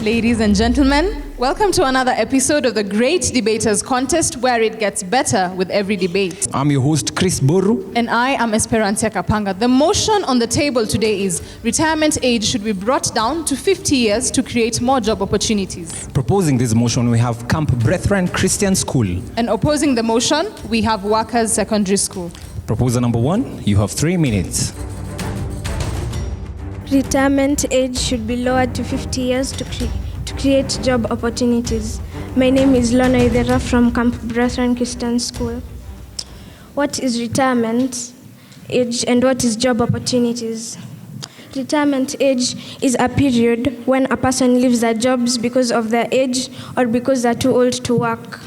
Ladies and gentlemen, welcome to another episode of the Great Debaters Contest, where it gets better with every debate. I'm your host, Chris Boru. And I am Esperantia Kapanga. The motion on the table today is retirement age should be brought down to 50 years to create more job opportunities. Proposing this motion, we have Camp Brethen Christian School. And opposing the motion, we have Workers Secondary School. Proposal number 1, you have 3 minutes. Retirement age should be lowered to 50 years to create job opportunities. My name is Lona Idera from Camp Brethen Christian School. What is retirement age and what is job opportunities? Retirement age is a period when a person leaves their jobs because of their age or because they're too old to work.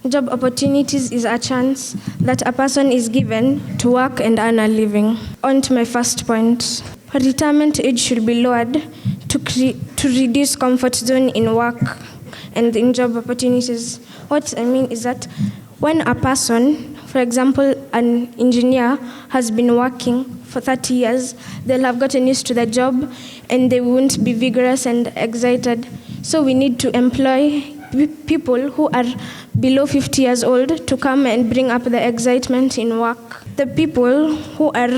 Job opportunities is a chance that a person is given to work and earn a living. On to my first point. Retirement age should be lowered to reduce comfort zone in work and in job opportunities. What I mean is that when a person, for example, an engineer, has been working for 30 years, they'll have gotten used to the job and they won't be vigorous and excited. So we need to employ people who are below 50 years old to come and bring up the excitement in work. The people who are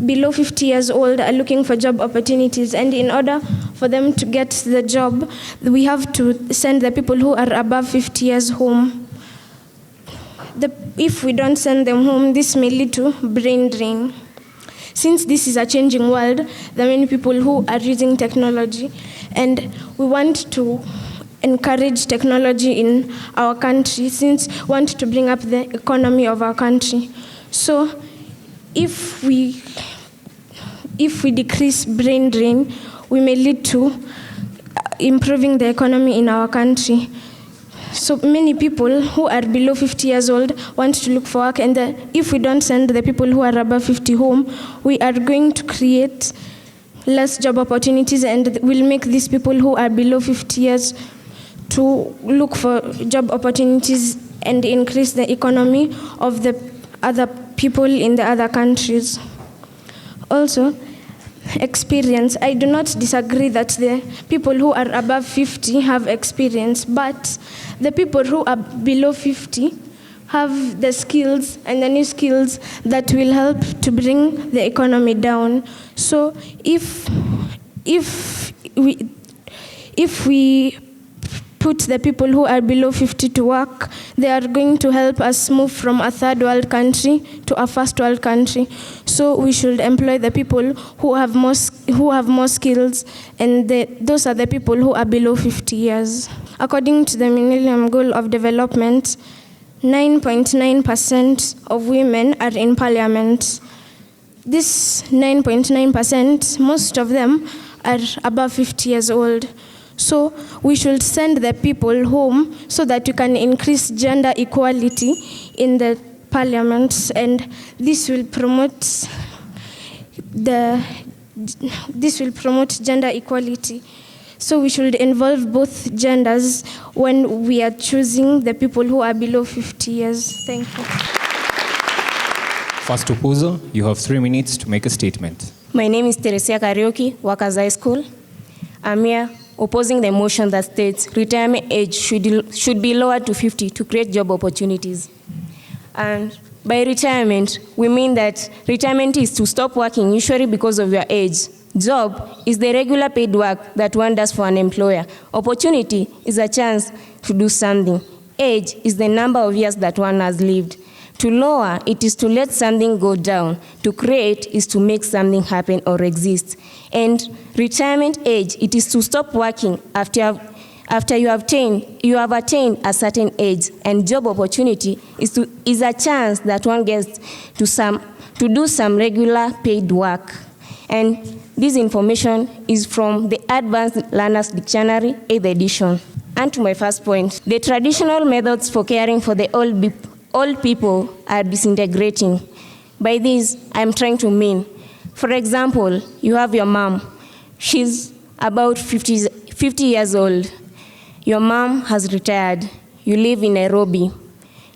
below 50 years old are looking for job opportunities, and in order for them to get the job, we have to send the people who are above 50 years home. If we don't send them home, this may lead to brain drain. Since this is a changing world, there are many people who are using technology, and we want to encourage technology in our country since we want to bring up the economy of our country. So if we decrease brain drain, we may lead to improving the economy in our country. So many people who are below 50 years old want to look for work, and if we don't send the people who are above 50 home, we are going to create less job opportunities, and will make these people who are below 50 years to look for job opportunities and increase the economy of the other people in the other countries. Also, experience. I do not disagree that the people who are above 50 have experience, but the people who are below 50 have the skills and the new skills that will help to bring the economy down. So if we put the people who are below 50 to work, they are going to help us move from a third world country to a first world country. So we should employ the people who have more skills, and those are the people who are below 50 years. According to the Millennium Goal of Development, 9.9% of women are in parliament. This 9.9%, most of them are above 50 years old. So we should send the people home so that we can increase gender equality in the parliament, and this will promote gender equality. So we should involve both genders when we are choosing the people who are below 50 years. Thank you. First opposer, you have 3 minutes to make a statement. My name is Teresia Karaoke, Workers High School. I'm here opposing the motion that states retirement age should be lowered to 50 to create job opportunities. And by retirement, we mean that retirement is to stop working, usually because of your age. Job is the regular paid work that one does for an employer. Opportunity is a chance to do something. Age is the number of years that one has lived. To lower, it is to let something go down. To create is to make something happen or exist. And retirement age, it is to stop working after you have attained a certain age. And job opportunity is a chance that one gets to do some regular paid work. And this information is from the Advanced Learners Dictionary, 8th edition. And to my first point, the traditional methods for caring for the old people are disintegrating. By this, I'm trying to mean, for example, you have your mom. She's about 50 years old. Your mom has retired. You live in Nairobi.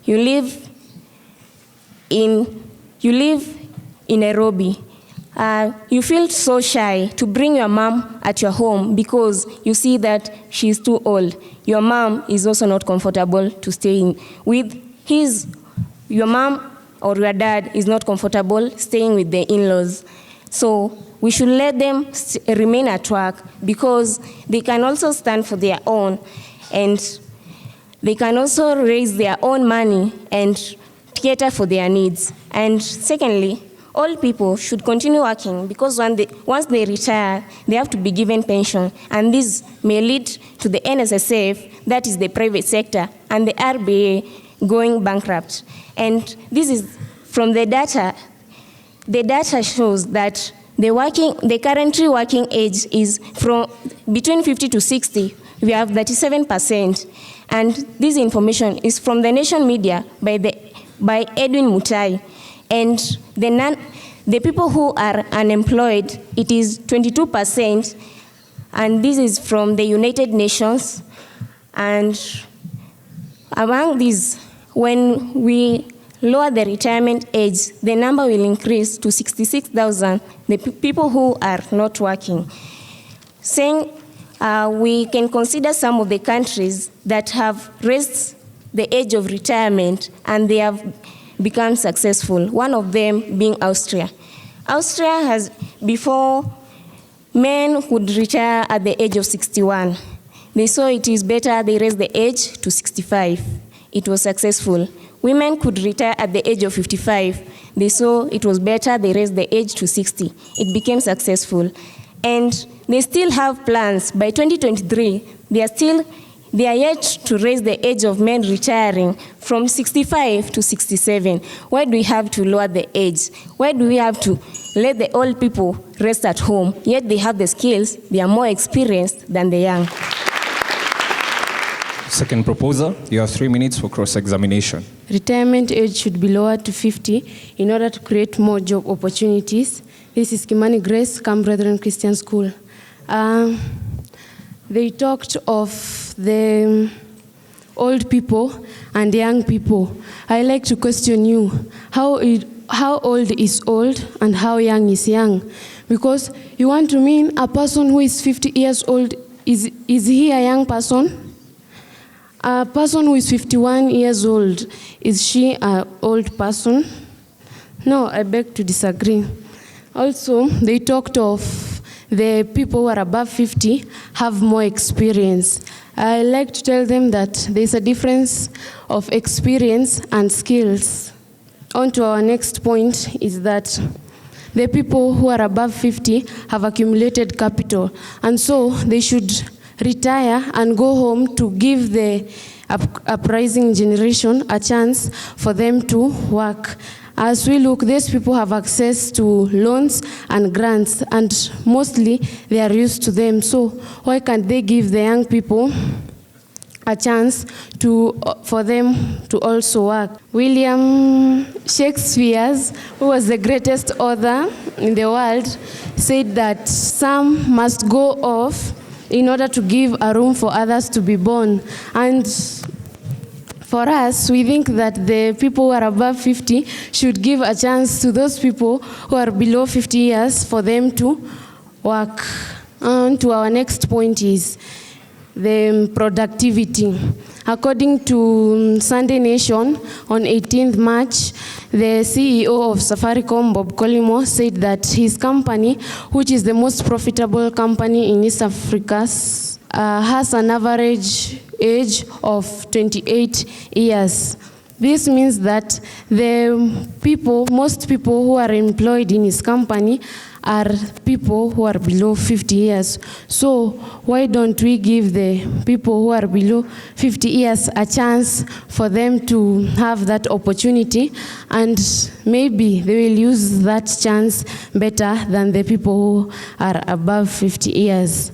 You live in Nairobi. You feel so shy to bring your mom at your home because you see that she's too old. Your mom is also not comfortable to stay in with your mom or your dad is not comfortable staying with their in-laws. So we should let them remain at work because they can also stand for their own and they can also raise their own money and cater for their needs. And secondly, all people should continue working because once they retire, they have to be given pension. And this may lead to the NSSF, that is the private sector, and the RBA going bankrupt. And this is from the data. The data shows that the currently working age is from between 50 to 60. We have 37%. And this information is from the Nation Media by Edwin Mutai. And the people who are unemployed, it is 22%, and this is from the United Nations. And among these, when we lower the retirement age, the number will increase to 66,000, the people who are not working. Saying we can consider some of the countries that have raised the age of retirement and they have become successful, one of them being Austria. Austria has, before, men would retire at the age of 61. They saw it is better, they raised the age to 65. It was successful. Women could retire at the age of 55. They saw it was better, they raised the age to 60. It became successful. And they still have plans. By 2023, they are yet to raise the age of men retiring from 65 to 67. Why do we have to lower the age? Why do we have to let the old people rest at home? Yet they have the skills, they are more experienced than the young. Second proposal, you have 3 minutes for cross-examination. Retirement age should be lowered to 50 in order to create more job opportunities. This is Kimani Grace, Camp Brethren Christian School. They talked of the old people and young people. I like to question you, how old is old and how young is young? Because you want to mean a person who is 50 years old, is he a young person? A person who is 51 years old, is she an old person? No, I beg to disagree. Also, they talked of the people who are above 50 have more experience. I like to tell them that there's a difference of experience and skills. On to our next point is that the people who are above 50 have accumulated capital, and so they should retire and go home to give the uprising generation a chance for them to work. As we look, these people have access to loans and grants, and mostly they are used to them. So why can't they give the young people a chance for them to also work? William Shakespeare, who was the greatest author in the world, said that some must go off in order to give a room for others to be born. And for us, we think that the people who are above 50 should give a chance to those people who are below 50 years for them to work. On to our next point is the productivity. According to Sunday Nation, on 18th March, the CEO of Safaricom, Bob Collymore, said that his company, which is the most profitable company in East Africa, has an average age of 28 years. This means that most people who are employed in his company are people who are below 50 years. So why don't we give the people who are below 50 years a chance for them to have that opportunity, and maybe they will use that chance better than the people who are above 50 years.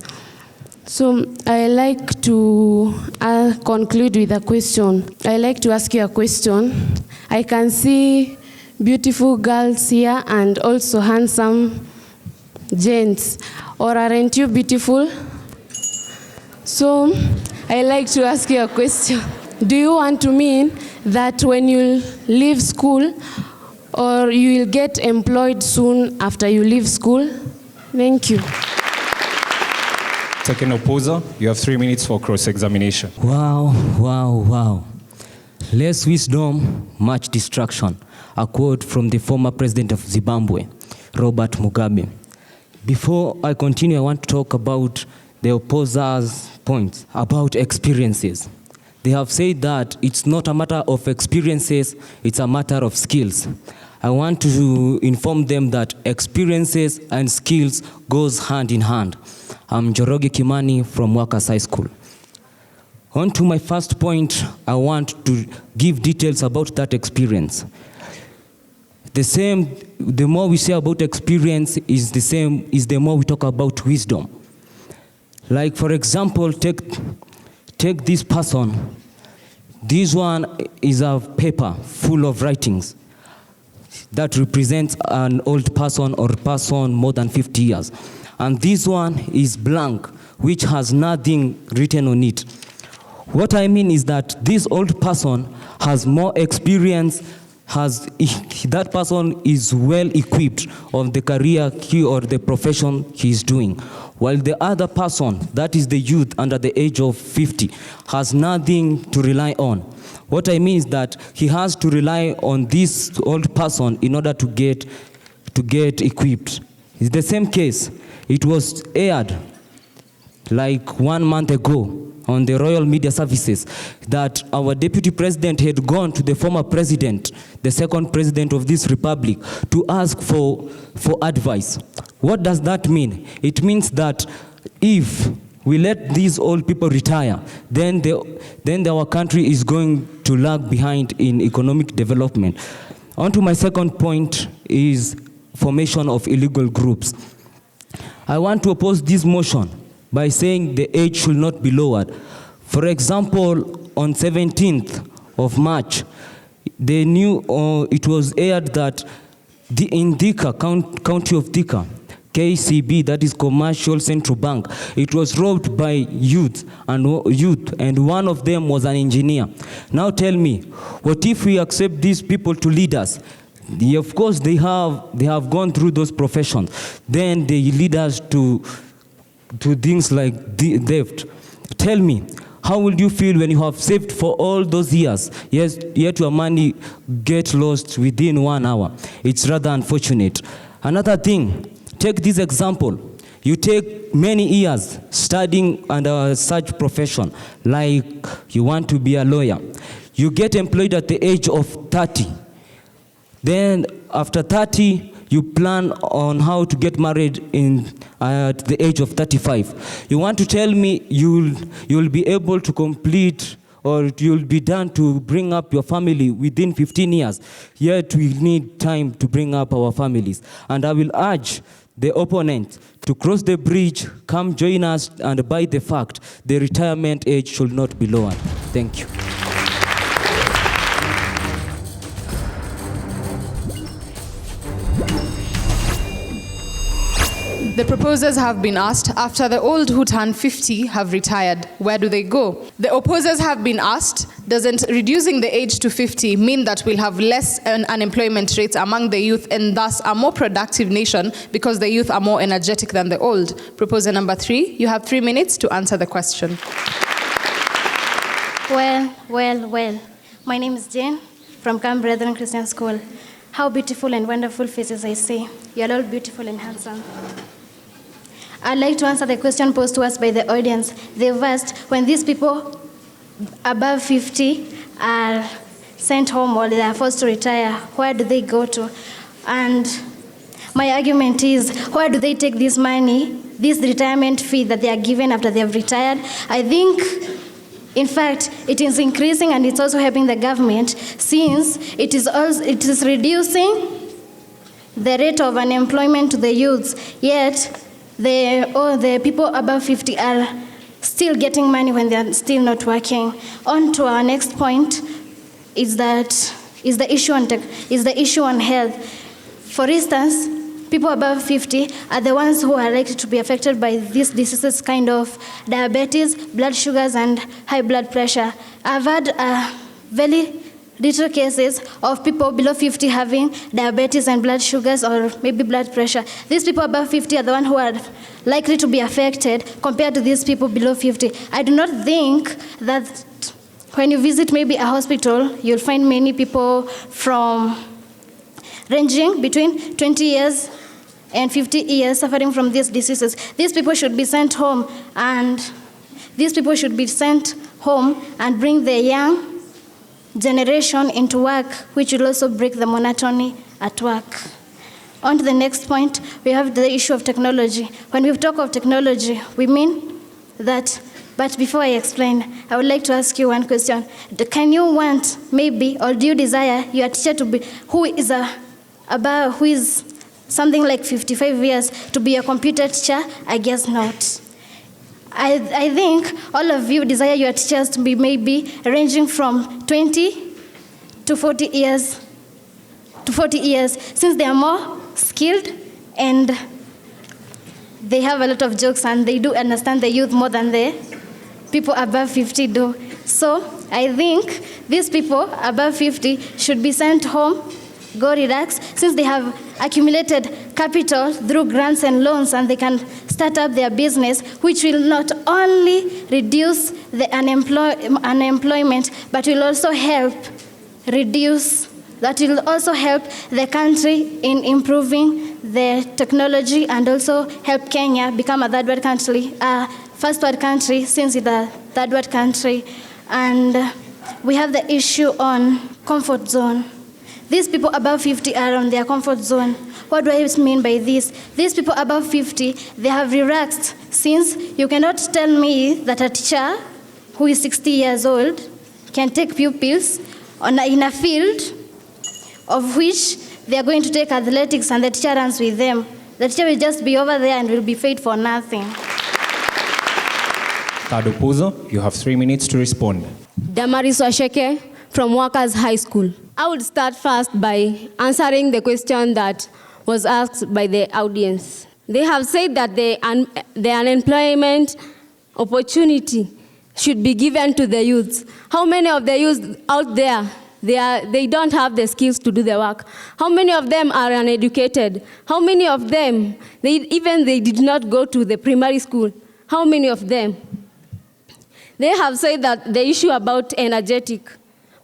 So I like to conclude with a question. I like to ask you a question. I can see beautiful girls here and also handsome gents. Or aren't you beautiful? So I like to ask you a question. Do you want to mean that when you leave school, or you will get employed soon after you leave school? Thank you. Second opposer, you have 3 minutes for cross-examination. Wow. Less wisdom, much destruction. A quote from the former president of Zimbabwe, Robert Mugabe. Before I continue, I want to talk about the opposers' points about experiences. They have said that it's not a matter of experiences, it's a matter of skills. I want to inform them that experiences and skills goes hand in hand. I'm Njoroge Kimani from Workers High School. On to my first point, I want to give details about that experience. The more we say about experience is the more we talk about wisdom. Like for example, take this person. This one is a paper full of writings that represents an old person or person more than 50 years. And this one is blank, which has nothing written on it. What I mean is that this old person has more experience, that person is well equipped on the career or the profession he's doing. While the other person, that is the youth under the age of 50, has nothing to rely on. What I mean is that he has to rely on this old person in order to get equipped. It's the same case. It was aired like 1 month ago on the Royal Media Services that our deputy president had gone to the former president, the second president of this republic, to ask for advice. What does that mean? It means that if we let these old people retire, then our country is going to lag behind in economic development. On to my second point is formation of illegal groups. I want to oppose this motion by saying the age should not be lowered. For example, on 17th of March, it was aired that in Thika, county of Thika, KCB, that is Commercial Central Bank, it was robbed by youth, and one of them was an engineer. Now tell me, what if we accept these people to lead us? Of course, they have gone through those professions. Then they lead us to things like theft. Tell me, how will you feel when you have saved for all those years, yet your money gets lost within 1 hour? It's rather unfortunate. Another thing, take this example. You take many years studying under such profession, like you want to be a lawyer. You get employed at the age of 30. Then after 30, you plan on how to get married at the age of 35. You want to tell me you'll be able to complete or you'll be done to bring up your family within 15 years. Yet we need time to bring up our families. And I will urge the opponent to cross the bridge, come join us, and by the fact, the retirement age should not be lowered. Thank you. The proposers have been asked, after the old who turn 50 have retired, where do they go? The opposers have been asked, doesn't reducing the age to 50 mean that we'll have less unemployment rates among the youth and thus a more productive nation because the youth are more energetic than the old? Proposer number 3, you have 3 minutes to answer the question. Well. My name is Jane from Brethen Christian School. How beautiful and wonderful faces I see. You're all beautiful and handsome. I'd like to answer the question posed to us by the audience. They've asked, when these people above 50 are sent home or they are forced to retire, where do they go to? And my argument is, where do they take this money, this retirement fee that they are given after they have retired? I think, in fact, it is increasing and it's also helping the government since it is reducing the rate of unemployment to the youths, yet the people above 50 are still getting money when they are still not working. On to our next point is the issue on health. For instance, people above 50 are the ones who are likely to be affected by these diseases, kind of diabetes, blood sugars, and high blood pressure. I've had a very little cases of people below 50 having diabetes and blood sugars or maybe blood pressure. These people above 50 are the ones who are likely to be affected compared to these people below 50. I do not think that when you visit maybe a hospital, you'll find many people from ranging between 20 years and 50 years suffering from these diseases. These people should be sent home, and bring the young generation into work, which will also break the monotony at work. On to the next point, we have the issue of technology. When we talk of technology, we mean that, but before I explain, I would like to ask you one question. Can you want, maybe, or do you desire your teacher to be, who is something like 55 years, to be a computer teacher? I guess not. I think all of you desire your teachers to be maybe ranging from 20 to 40 years, since they are more skilled and they have a lot of jokes and they do understand the youth more than the people above 50 do. So I think these people above 50 should be sent home, go relax, since they have accumulated capital through grants and loans, and they can start up their business, which will not only reduce the unemployment, but will also help the country in improving the technology, and also help Kenya become a third world country, first world country, since it's a third world country. And we have the issue on comfort zone. These people above 50 are on their comfort zone. What do I mean by this? These people above 50, they have relaxed, since you cannot tell me that a teacher who is 60 years old can take pupils in a field of which they are going to take athletics and the teacher runs with them. The teacher will just be over there and will be paid for nothing. Third opposer, you have 3 minutes to respond. Damaris Washeke from Workers High School. I would start first by answering the question that was asked by the audience. They have said that the unemployment opportunity should be given to the youth. How many of the youth out there, they don't have the skills to do the work? How many of them are uneducated? How many of them, they did not go to the primary school? How many of them? They have said that the issue about energetic.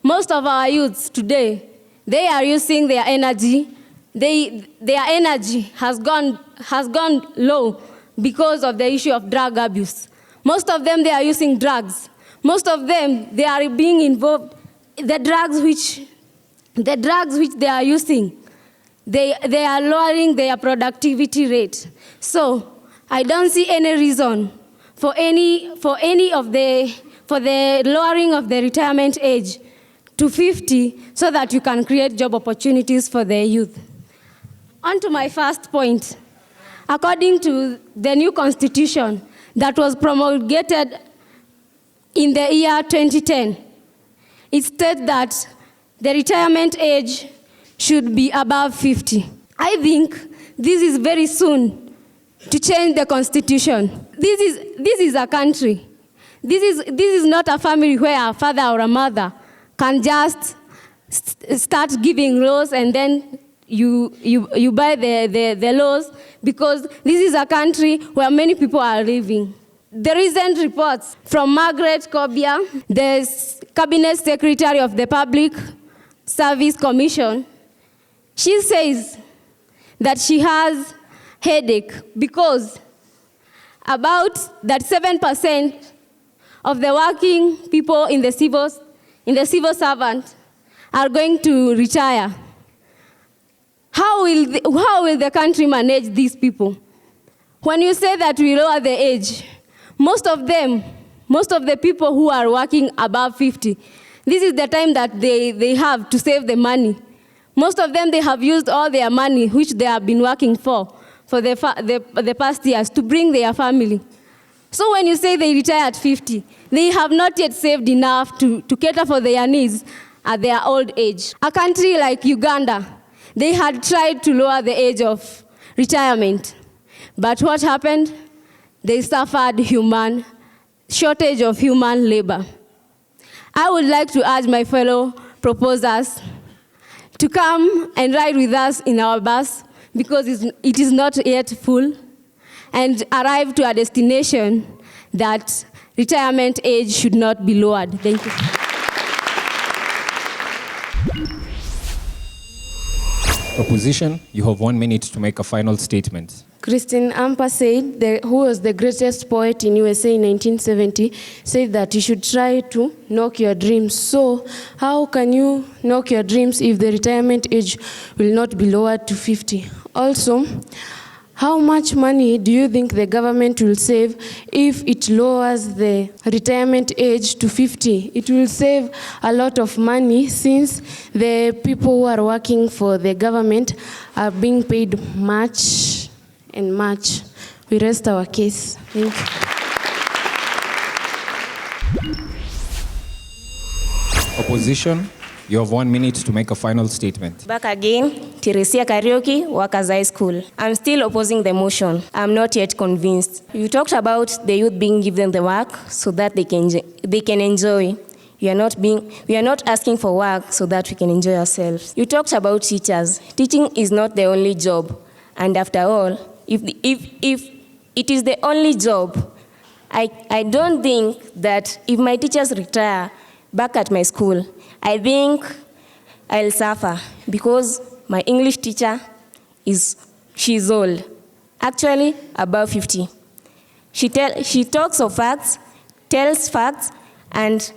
Most of our youths today, they are using their energy. Their energy has gone low because of the issue of drug abuse. Most of them, they are using drugs. Most of them, they are being involved. The drugs which they are using, they are lowering their productivity rate. So I don't see any reason for the lowering of the retirement age to 50, so that you can create job opportunities for the youth. On to my first point. According to the new constitution that was promulgated in the year 2010, it states that the retirement age should be above 50. I think this is very soon to change the constitution. This is a country. This is not a family where a father or a mother can just start giving laws and then you buy the laws, because this is a country where many people are living. The recent reports from Margaret Kobia, the Cabinet Secretary of the Public Service Commission, she says that she has headache because about that 7% of the working people in the civil servant are going to retire. How will the country manage these people? When you say that we lower the age, most of the people who are working above 50, this is the time that they have to save the money. Most of them, they have used all their money, which they have been working for the past years, to bring their family. So when you say they retire at 50, they have not yet saved enough to cater for their needs at their old age. A country like Uganda, they had tried to lower the age of retirement. But what happened? They suffered shortage of human labor. I would like to urge my fellow propose us to come and ride with us in our bus because it is not yet full, and arrive to a destination that retirement age should not be lowered. Thank you. Opposition, you have 1 minute to make a final statement. Christine Amper said, who was the greatest poet in USA in 1970, said that you should try to knock your dreams. So how can you knock your dreams if the retirement age will not be lowered to 50? Also, how much money do you think the government will save if it lowers the retirement age to 50? It will save a lot of money since the people who are working for the government are being paid much and much. We rest our case. Thank you. Opposition, you have 1 minute to make a final statement. Back again, Teresia Karaoke, Workers High School. I'm still opposing the motion. I'm not yet convinced. You talked about the youth being given the work so that they can enjoy. We are not asking for work so that we can enjoy ourselves. You talked about teachers. Teaching is not the only job. And after all, if it is the only job, I don't think that if my teachers retire back at my school, I think I'll suffer because my English teacher she's old, actually above 50. She talks of facts, tells facts, and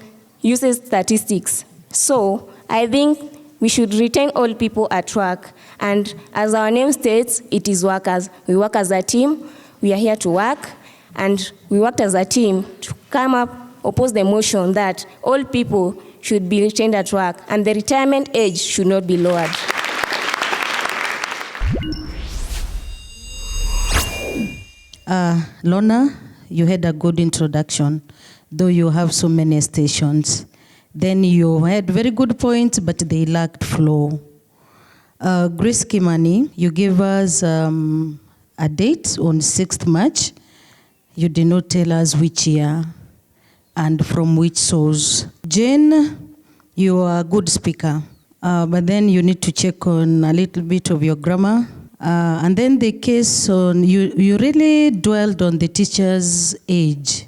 uses statistics. So I think we should retain old people at work. And as our name states, it is workers. We work as a team. We are here to work. And we worked as a team to come up, oppose the motion that old people should be retained at work and the retirement age should not be lowered. Lorna, you had a good introduction, though you have so many stations. Then you had very good points, but they lacked flow. Grace Kimani, you gave us a date on 6th March. You did not tell us which year and from which source. Jane, you are a good speaker, but then you need to check on a little bit of your grammar. And then the case on, you really dwelled on the teacher's age.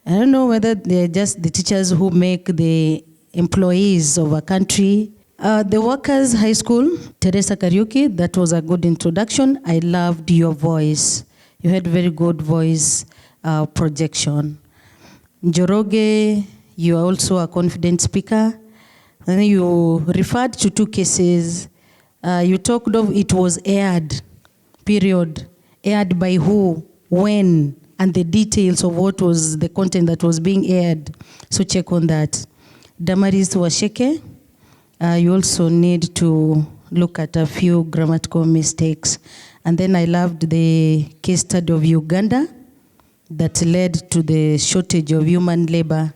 I don't know whether they're just the teachers who make the employees of a country. The Workers High School, Teresa Karaoke, that was a good introduction. I loved your voice. You had very good voice projection. Njoroge, you are also a confident speaker. And then you referred to 2 cases. You talked of it was aired, period. Aired by who, when, and the details of what was the content that was being aired. So check on that. Damaris Washeke, you also need to look at a few grammatical mistakes. And then I loved the case study of Uganda that led to the shortage of human labor.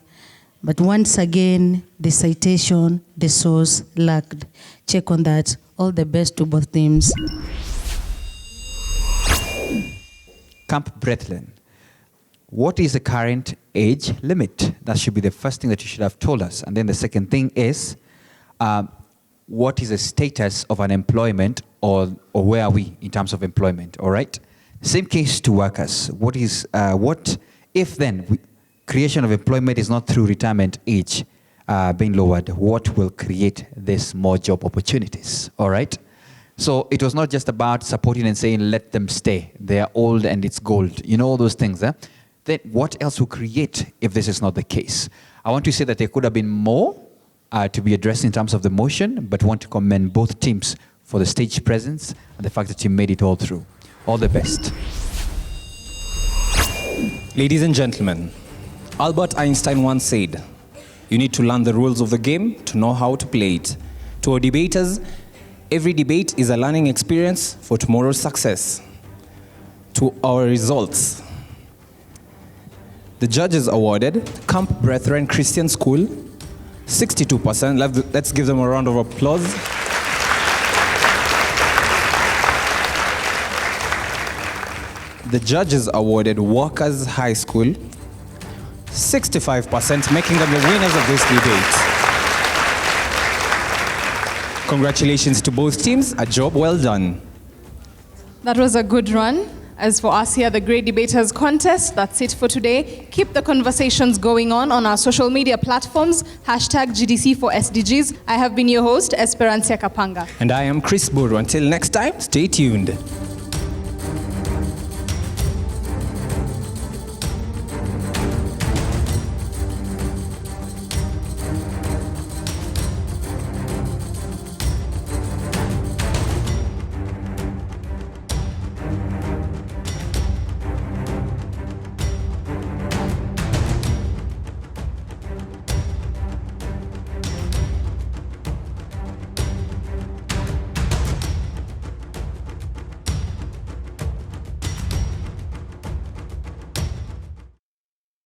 But once again, the citation, the source lacked. Check on that. All the best to both teams. Camp Brethen, what is the current age limit? That should be the first thing that you should have told us. And then the second thing is, what is the status of unemployment or where are we in terms of employment, all right? Same case to workers. What if then creation of employment is not through retirement age being lowered, what will create this more job opportunities, all right? So it was not just about supporting and saying, let them stay. They're old and it's gold. You know all those things, eh? Then what else will create if this is not the case? I want to say that there could have been more to be addressed in terms of the motion, but want to commend both teams for the stage presence and the fact that you made it all through. All the best. Ladies and gentlemen, Albert Einstein once said, you need to learn the rules of the game to know how to play it. To our debaters, every debate is a learning experience for tomorrow's success. To our results, the judges awarded Camp Brethren Christian School 62%. Let's give them a round of applause. The judges awarded Workers High School 65%, making them the winners of this debate. Congratulations to both teams. A job well done. That was a good run. As for us here, the Great Debaters Contest, that's it for today. Keep the conversations going on our social media platforms, #GDC for SDGs. I have been your host, Esperanza Kapanga. And I am Chris Buru. Until next time, stay tuned.